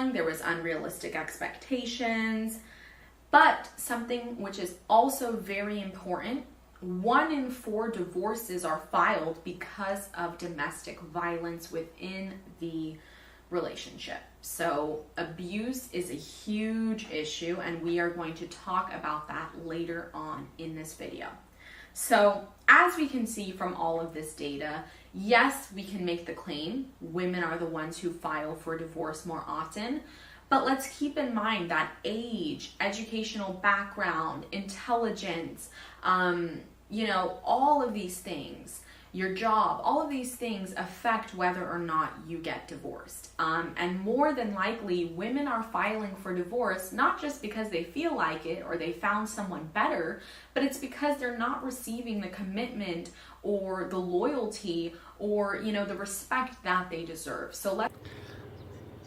young, there was unrealistic expectations. But something which is also very important, 1 in 4 divorces are filed because of domestic violence within the relationship. So abuse is a huge issue, and we are going to talk about that later on in this video. So as we can see from all of this data, yes, we can make the claim women are the ones who file for divorce more often, but let's keep in mind that age, educational background, intelligence, all of these things, your job, all of these things affect whether or not you get divorced. And more than likely, women are filing for divorce, not just because they feel like it or they found someone better, but it's because they're not receiving the commitment or the loyalty or, the respect that they deserve. So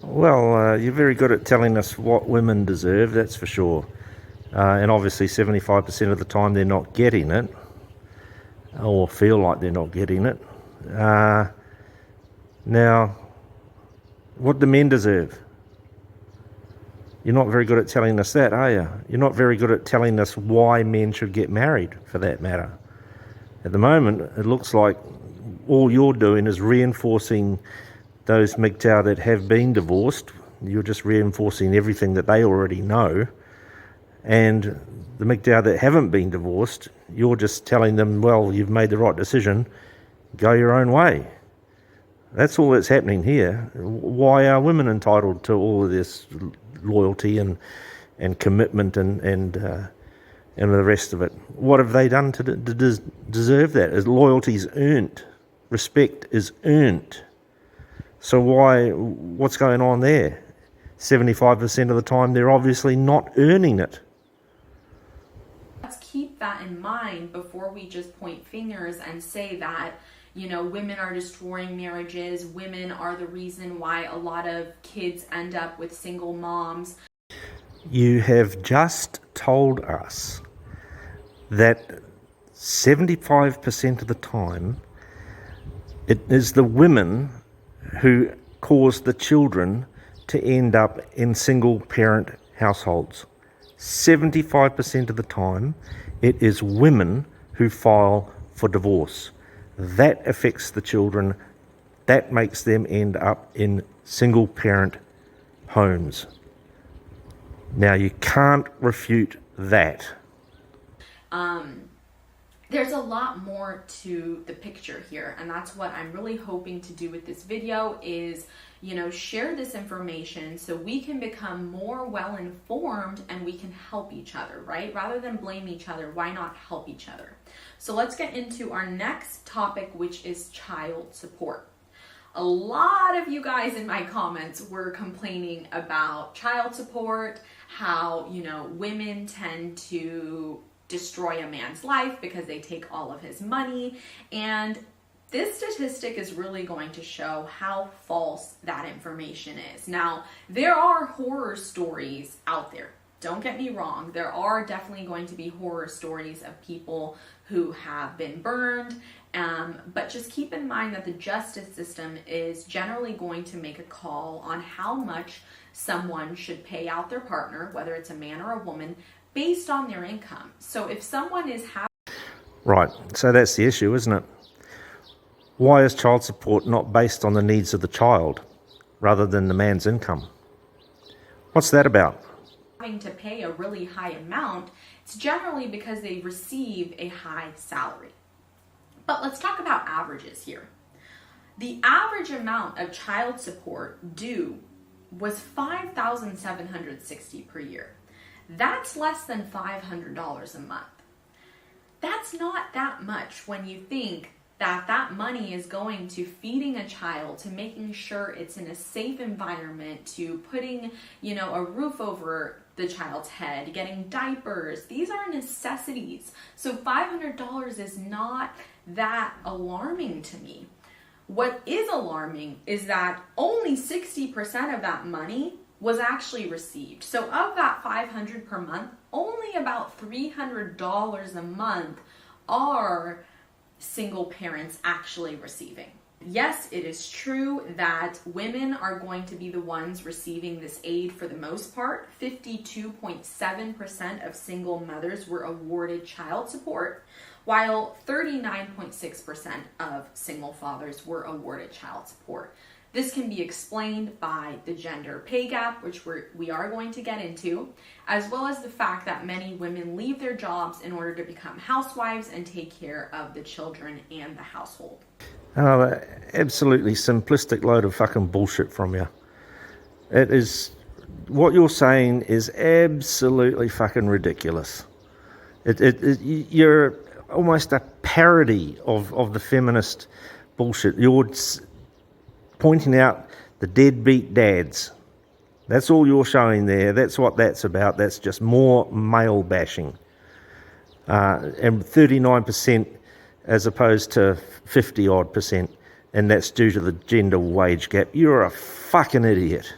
Well, you're very good at telling us what women deserve, that's for sure. And obviously 75% of the time they're not getting it, or feel like they're not getting it. Now, what do men deserve? You're not very good at telling us that, are you? You're not very good at telling us why men should get married, for that matter. At the moment, it looks like all you're doing is reinforcing those MGTOW that have been divorced. You're just reinforcing everything that they already know. And the MGTOW that haven't been divorced, you're just telling them, well, you've made the right decision, go your own way. That's all that's happening here. Why are women entitled to all of this loyalty and commitment and the rest of it? What have they done to deserve that? Loyalty is earned. Respect is earned. So what's going on there? 75% of the time, they're obviously not earning it. Let's keep that in mind before we just point fingers and say that, women are destroying marriages, women are the reason why a lot of kids end up with single moms. You have just told us that 75% of the time, it is the women who cause the children to end up in single parent households. 75% of the time, it is women who file for divorce. That affects the children. That makes them end up in single parent homes. Now, you can't refute that. There's a lot more to the picture here, and that's what I'm really hoping to do with this video is, share this information so we can become more well-informed and we can help each other, right? Rather than blame each other, why not help each other? So let's get into our next topic, which is child support. A lot of you guys in my comments were complaining about child support, how, women tend to destroy a man's life because they take all of his money. And this statistic is really going to show how false that information is. Now, there are horror stories out there. Don't get me wrong. There are definitely going to be horror stories of people who have been burned. But just keep in mind that the justice system is generally going to make a call on how much someone should pay out their partner, whether it's a man or a woman, based on their income. So if someone is Right, so that's the issue, isn't it? Why is child support not based on the needs of the child rather than the man's income? What's that about? having to pay a really high amount, it's generally because they receive a high salary. But let's talk about averages here. The average amount of child support due was $5,760 per year. That's less than $500 a month. That's not that much when you think that that money is going to feeding a child, to making sure it's in a safe environment, to putting, a roof over the child's head, getting diapers. These are necessities. So $500 is not that alarming to me. What is alarming is that only 60% of that money was actually received. So of that $500 per month, only about $300 a month are single parents actually receiving. yes, it is true that women are going to be the ones receiving this aid for the most part. 52.7% of single mothers were awarded child support, while 39.6% of single fathers were awarded child support. This can be explained by the gender pay gap, which we are going to get into, as well as the fact that many women leave their jobs in order to become housewives and take care of the children and the household. Oh, absolutely simplistic load of fucking bullshit from you. It is, what you're saying is absolutely fucking ridiculous. You're almost a parody of the feminist bullshit. You're pointing out the deadbeat dads. That's all you're showing there. That's what that's about. That's just more male bashing. And 39% as opposed to 50 odd percent. And that's due to the gender wage gap. You're a fucking idiot.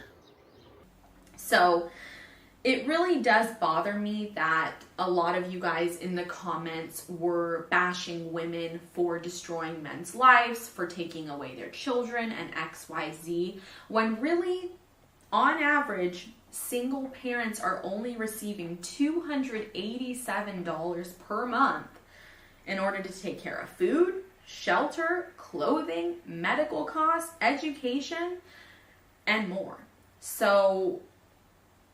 So it really does bother me that a lot of you guys in the comments were bashing women for destroying men's lives, for taking away their children and XYZ, when really, on average, single parents are only receiving $287 per month in order to take care of food, shelter, clothing, medical costs, education, and more. So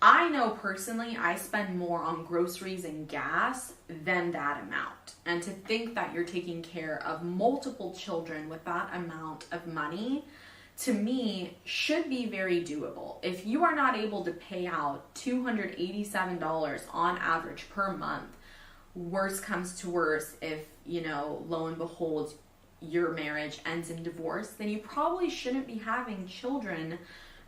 I know personally I spend more on groceries and gas than that amount. And to think that you're taking care of multiple children with that amount of money, to me, should be very doable. If you are not able to pay out $287 on average per month, worse comes to worse, if, lo and behold, your marriage ends in divorce, then you probably shouldn't be having children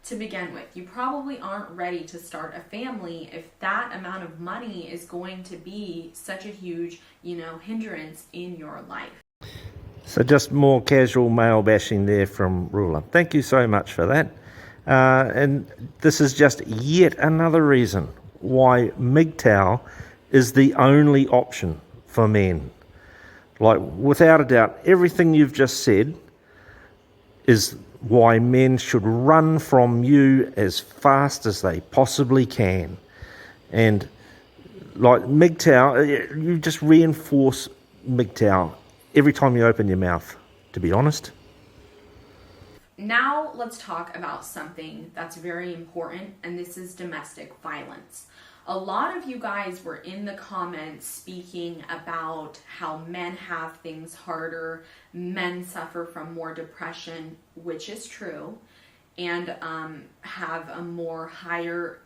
to begin with. You probably aren't ready to start a family if that amount of money is going to be such a huge, hindrance in your life. So just more casual male bashing there from Rulla. Thank you so much for that. And this is just yet another reason why MGTOW is the only option for men. Like, without a doubt, everything you've just said is why men should run from you as fast as they possibly can. And like MGTOW, you just reinforce MGTOW every time you open your mouth, to be honest. Now let's talk about something that's very important, and this is domestic violence. A lot of you guys were in the comments speaking about how men have things harder, men suffer from more depression, which is true, and have a more higher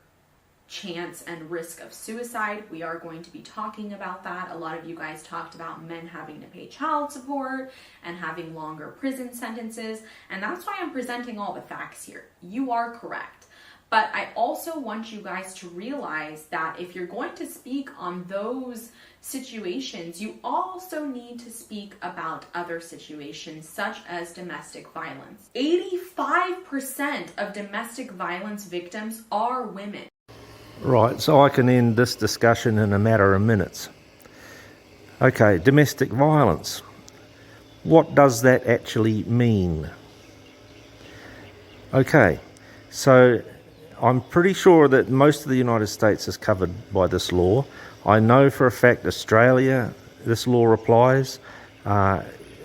chance and risk of suicide. We are going to be talking about that. A lot of you guys talked about men having to pay child support and having longer prison sentences, and that's why I'm presenting all the facts here. You are correct. But I also want you guys to realize that if you're going to speak on those situations, you also need to speak about other situations, such as domestic violence. 85% of domestic violence victims are women. Right, so I can end this discussion in a matter of minutes. Okay, domestic violence. What does that actually mean? Okay, so I'm pretty sure that most of the United States is covered by this law. I know for a fact Australia, this law applies.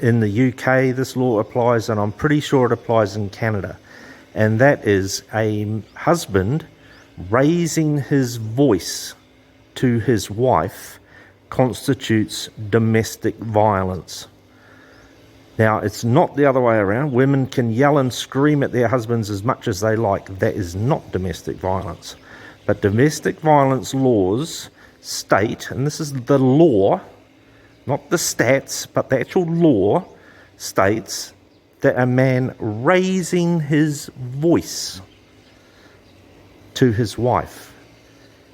In the UK, this law applies, and I'm pretty sure it applies in Canada. And that is a husband raising his voice to his wife constitutes domestic violence. Now, it's not the other way around. Women can yell and scream at their husbands as much as they like. That is not domestic violence. But domestic violence laws state, and this is the law, not the stats, but the actual law states that a man raising his voice to his wife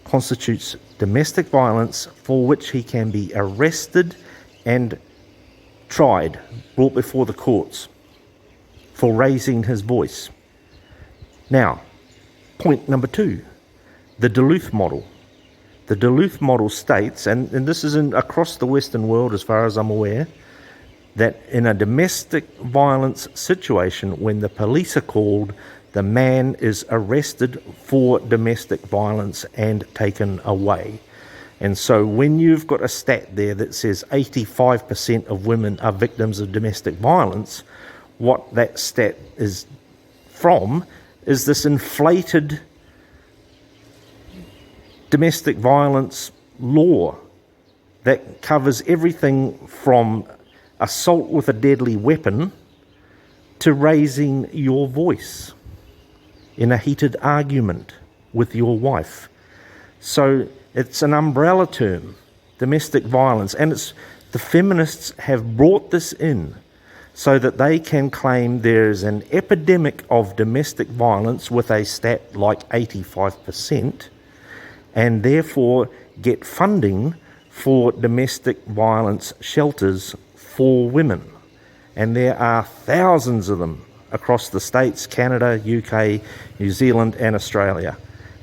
constitutes domestic violence, for which he can be arrested and tried, brought before the courts for raising his voice. Now, point number 2, the Duluth model. The Duluth model states, and this is across the Western world as far as I'm aware, that in a domestic violence situation, when the police are called, the man is arrested for domestic violence and taken away. And so when you've got a stat there that says 85% of women are victims of domestic violence, what that stat is from is this inflated domestic violence law that covers everything from assault with a deadly weapon to raising your voice in a heated argument with your wife. So it's an umbrella term, domestic violence, and the feminists have brought this in so that they can claim there's an epidemic of domestic violence with a stat like 85%, and therefore get funding for domestic violence shelters for women. And there are thousands of them across the States, Canada, UK, New Zealand and Australia.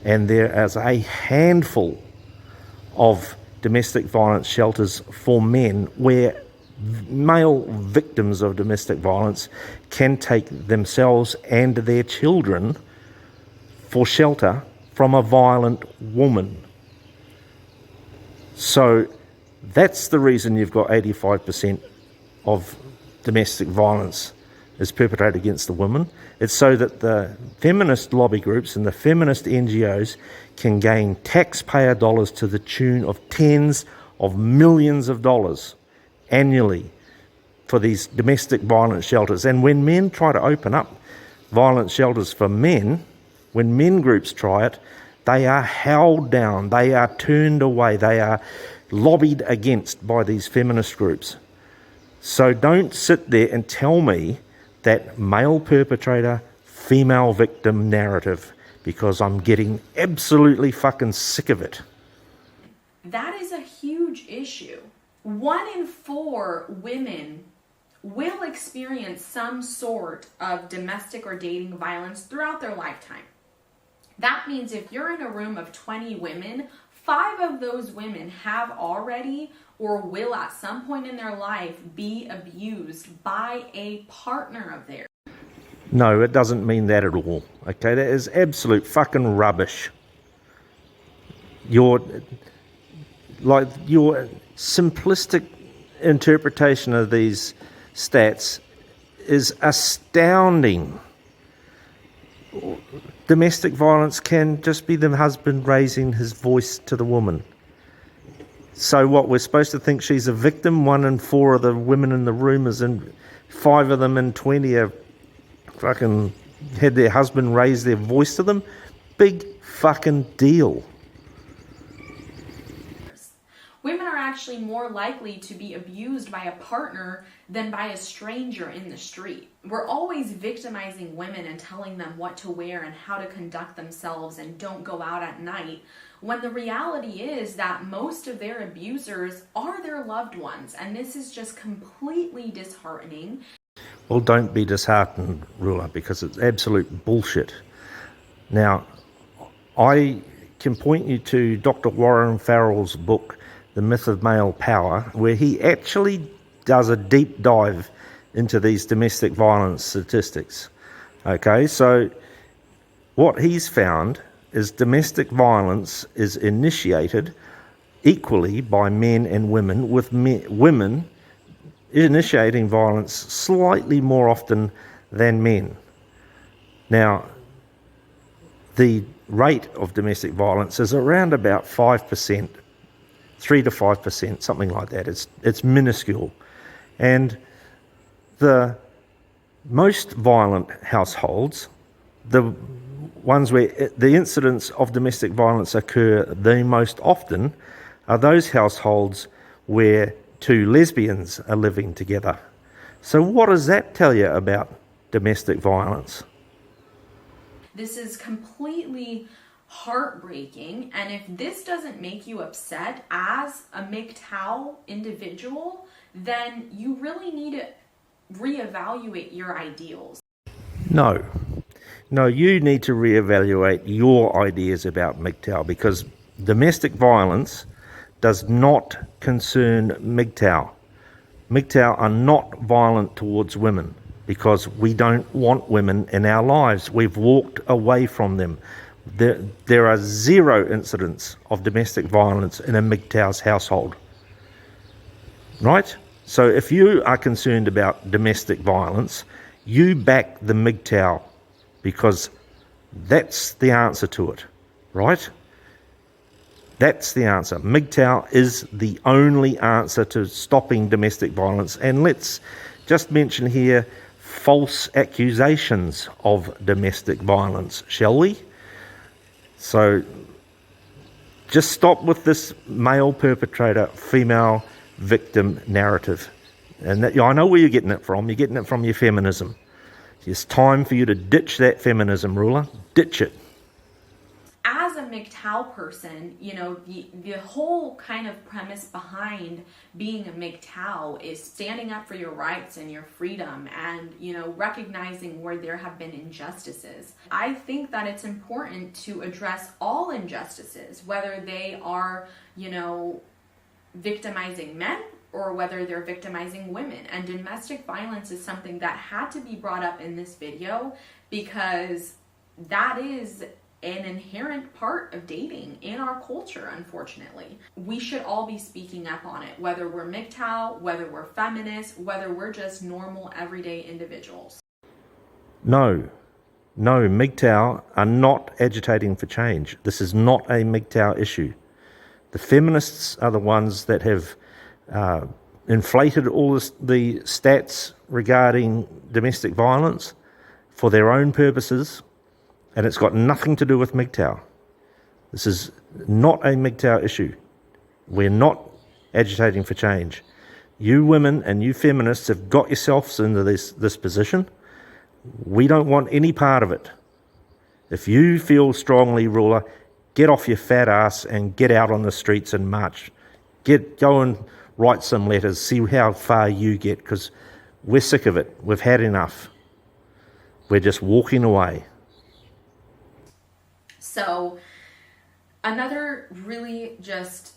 And there is a handful of domestic violence shelters for men where male victims of domestic violence can take themselves and their children for shelter from a violent woman. So that's the reason you've got 85% of domestic violence is perpetrated against the woman. It's so that the feminist lobby groups and the feminist NGOs can gain taxpayer dollars to the tune of tens of millions of dollars annually for these domestic violence shelters. And when men try to open up violence shelters for men, when men groups try it, they are held down, they are turned away, they are lobbied against by these feminist groups. So don't sit there and tell me that male perpetrator, female victim narrative, because I'm getting absolutely fucking sick of it. That is a huge issue. 1 in 4 women will experience some sort of domestic or dating violence throughout their lifetime. That means if you're in a room of 20 women, 5 of those women have already or will at some point in their life be abused by a partner of theirs. No, it doesn't mean that at all. Okay, that is absolute fucking rubbish. Your simplistic interpretation of these stats is astounding. Domestic violence can just be the husband raising his voice to the woman. So what, we're supposed to think she's a victim? 1 in 4 of the women in the room is in, 5 of them in 20 have fucking had their husband raise their voice to them? Big fucking deal. Women are actually more likely to be abused by a partner than by a stranger in the street. We're always victimizing women and telling them what to wear and how to conduct themselves and don't go out at night, when the reality is that most of their abusers are their loved ones, and this is just completely disheartening. Well, don't be disheartened, Rulla, because it's absolute bullshit. Now, I can point you to Dr. Warren Farrell's book, The Myth of Male Power, where he actually does a deep dive into these domestic violence statistics. Okay, so what he's found is domestic violence is initiated equally by men and women, with women initiating violence slightly more often than men. Now, the rate of domestic violence is around about 5%, 3 to 5%, something like that. It's minuscule. And the most violent households, the ones where the incidents of domestic violence occur the most often, are those households where 2 lesbians are living together. So what does that tell you about domestic violence? This is completely heartbreaking, and if this doesn't make you upset as a MGTOW individual, then you really need to reevaluate your ideals. No, you need to reevaluate your ideas about MGTOW, because domestic violence does not concern MGTOW. MGTOW are not violent towards women because we don't want women in our lives. We've walked away from them. There are 0 incidents of domestic violence in a MGTOW's household. Right? So if you are concerned about domestic violence, you back the MGTOW because that's the answer to it. Right? That's the answer. MGTOW is the only answer to stopping domestic violence. And let's just mention here false accusations of domestic violence, shall we? So just stop with this male perpetrator, female victim narrative. And that, I know where you're getting it from. You're getting it from your feminism. It's time for you to ditch that feminism, Rulla. Ditch it. As a MGTOW person, you know, the whole kind of premise behind being a MGTOW is standing up for your rights and your freedom and, you know, recognizing where there have been injustices. I think that it's important to address all injustices, whether they are, you know, victimizing men or whether they're victimizing women. And domestic violence is something that had to be brought up in this video because that is an inherent part of dating in our culture, unfortunately. We should all be speaking up on it, whether we're MGTOW, whether we're feminists, whether we're just normal, everyday individuals. No, MGTOW are not agitating for change. This is not a MGTOW issue. The feminists are the ones that have inflated all the stats regarding domestic violence for their own purposes. And it's got nothing to do with MGTOW. This is not a MGTOW issue. We're not agitating for change. You women and you feminists have got yourselves into this position. We don't want any part of it. If you feel strongly, Rulla, get off your fat ass and get out on the streets and march. Go and write some letters, see how far you get, because we're sick of it. We've had enough. We're just walking away. So another really just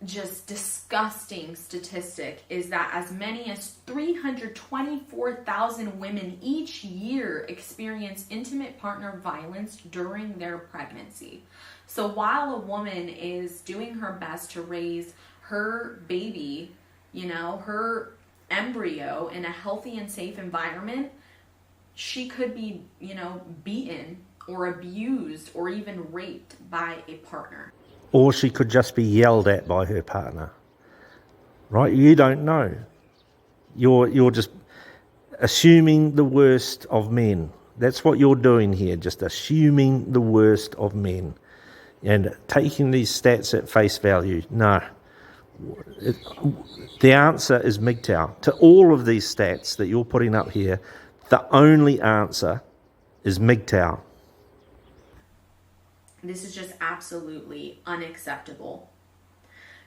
disgusting statistic is that as many as 324,000 women each year experience intimate partner violence during their pregnancy. So while a woman is doing her best to raise her baby, you know, her embryo in a healthy and safe environment, she could be, you know, beaten or abused or even raped by a partner. Or she could just be yelled at by her partner, right? You don't know. You're just assuming the worst of men. That's what you're doing here, just assuming the worst of men and taking these stats at face value. No. The answer is MGTOW. To all of these stats that you're putting up here, the only answer is MGTOW. This is just absolutely unacceptable.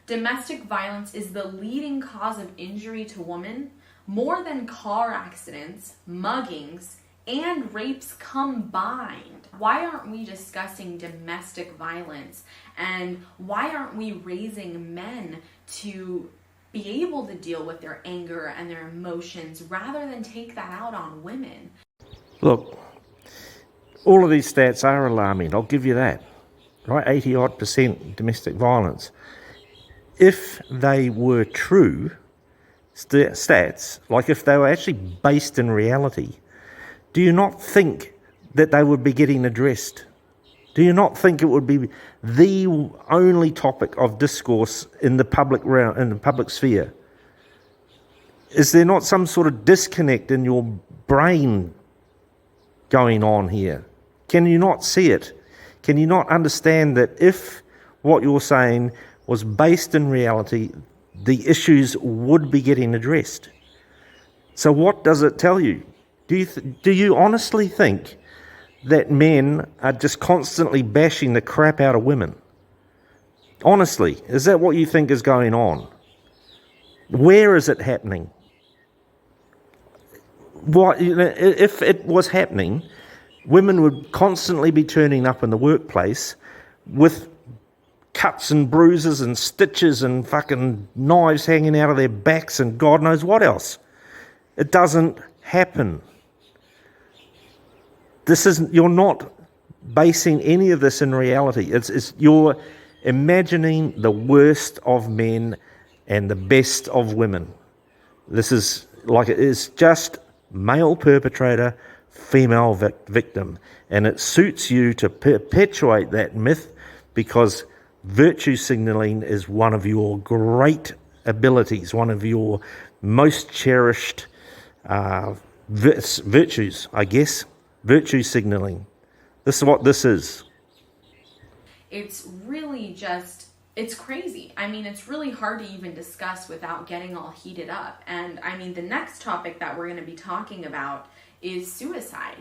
Domestic violence is the leading cause of injury to women, more than car accidents, muggings, and rapes combined. Why aren't we discussing domestic violence? And why aren't we raising men to be able to deal with their anger and their emotions rather than take that out on women? Look, all of these stats are alarming, I'll give you that, right? 80-odd% domestic violence. If they were true stats, like if they were actually based in reality, do you not think that they would be getting addressed? Do you not think it would be the only topic of discourse in the public realm, in the public sphere? Is there not some sort of disconnect in your brain going on here? Can you not see it? Can you not understand that if what you're saying was based in reality, the issues would be getting addressed? So what does it tell you? Do you honestly think that men are just constantly bashing the crap out of women? Honestly, is that what you think is going on? Where is it happening? What, if it was happening, women would constantly be turning up in the workplace with cuts and bruises and stitches and fucking knives hanging out of their backs and God knows what else. It doesn't happen. You're not basing any of this in reality. You're imagining the worst of men and the best of women. This is like it is just male perpetrator, female victim. And it suits you to perpetuate that myth because virtue signaling is one of your great abilities, one of your most cherished virtues, I guess. Virtue signaling. This is what this is. It's really just, it's crazy. I mean, it's really hard to even discuss without getting all heated up. And I mean, the next topic that we're going to be talking about is suicide.